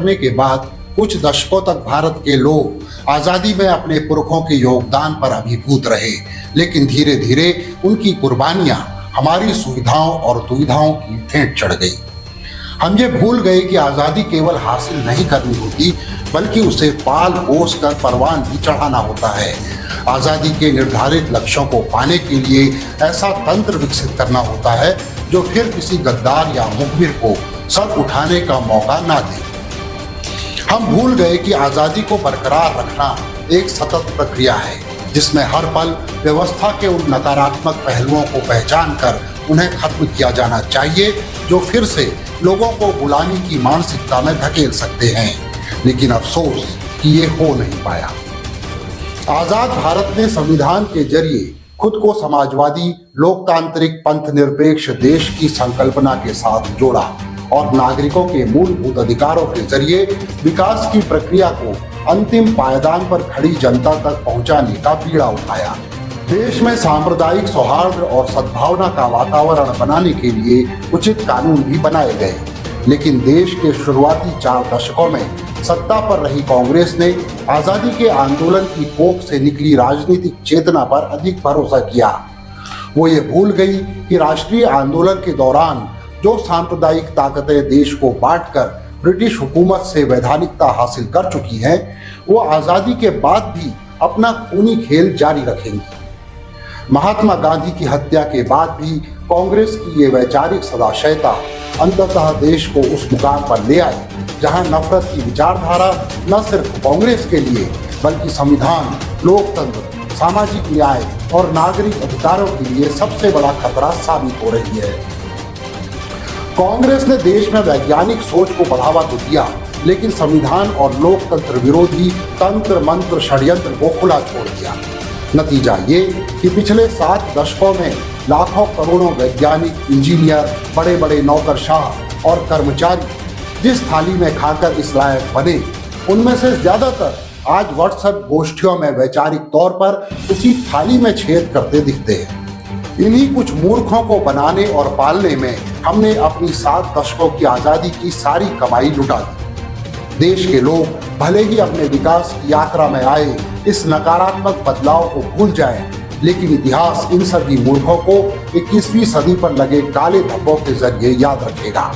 करने के बाद कुछ दशकों तक भारत के लोग आजादी में अपने पुरखों के योगदान पर अभिभूत रहे, लेकिन धीरे धीरे उनकी कुर्बानियां हमारी सुविधाओं और दुविधाओं की भेंट चढ़ गई। हम ये भूल गए कि आजादी केवल हासिल नहीं करनी होती, बल्कि उसे पाल पोस कर परवान भी चढ़ाना होता है। आजादी के निर्धारित लक्ष्यों को पाने के लिए ऐसा तंत्र विकसित करना होता है जो फिर किसी गद्दार या मुखबिर को सर उठाने का मौका ना दे। हम भूल गए कि आजादी को बरकरार रखना एक सतत प्रक्रिया है, जिसमें हर पल व्यवस्था के उन नकारात्मक पहलुओं को पहचान कर उन्हें खत्म किया जाना चाहिए जो फिर से लोगों को गुलामी की मानसिकता में धकेल सकते हैं। लेकिन अफसोस कि ये हो नहीं पाया। आजाद भारत ने संविधान के जरिए खुद को समाजवादी, लोकतांत्रिक, पंथ निरपेक्ष देश की संकल्पना के साथ जोड़ा और नागरिकों के मूलभूत अधिकारों के जरिए विकास की प्रक्रिया को अंतिम पायदान पर खड़ी जनता तक पहुंचाने का बीड़ा उठाया। देश में सांप्रदायिक सौहार्द और सद्भावना का वातावरण बनाने के लिए उचित कानून भी बनाए गए, लेकिन देश के शुरुआती 4 दशकों में सत्ता पर रही कांग्रेस ने आजादी के आंदोलन की कोख से निकली राजनीतिक चेतना पर अधिक भरोसा किया। वो ये भूल गई कि राष्ट्रीय आंदोलन के दौरान जो सांप्रदायिक ताकतें देश को बांटकर ब्रिटिश हुकूमत से वैधानिकता हासिल कर चुकी हैं, वो आजादी के बाद भी अपना खूनी खेल जारी रखेंगी। महात्मा गांधी की हत्या के बाद भी कांग्रेस की ये वैचारिक सदाशयता अंततः देश को उस मुकाम पर ले आई जहां नफरत की विचारधारा न सिर्फ कांग्रेस के लिए बल्कि संविधान, लोकतंत्र, सामाजिक न्याय और नागरिक अधिकारों के लिए सबसे बड़ा खतरा साबित हो रही है। कांग्रेस ने देश में वैज्ञानिक सोच को बढ़ावा तो दिया, लेकिन संविधान और लोकतंत्र विरोधी तंत्र मंत्र षड्यंत्र को खुला छोड़ दिया। नतीजा ये कि पिछले 7 दशकों में लाखों करोड़ों वैज्ञानिक, इंजीनियर, बड़े बड़े नौकरशाह और कर्मचारी जिस थाली में खाकर इस लायक बने, उनमें से ज्यादातर आज व्हाट्सएप गोष्ठियों में वैचारिक तौर पर उसी थाली में छेद करते दिखते हैं। इन्हीं कुछ मूर्खों को बनाने और पालने में हमने अपनी 7 दशकों की आजादी की सारी कमाई लुटा दी। देश के लोग भले ही अपने विकास की यात्रा में आए इस नकारात्मक बदलाव को भूल जाएं, लेकिन इतिहास इन सभी मूर्खों को 21वीं सदी पर लगे काले धब्बों के जरिए याद रखेगा।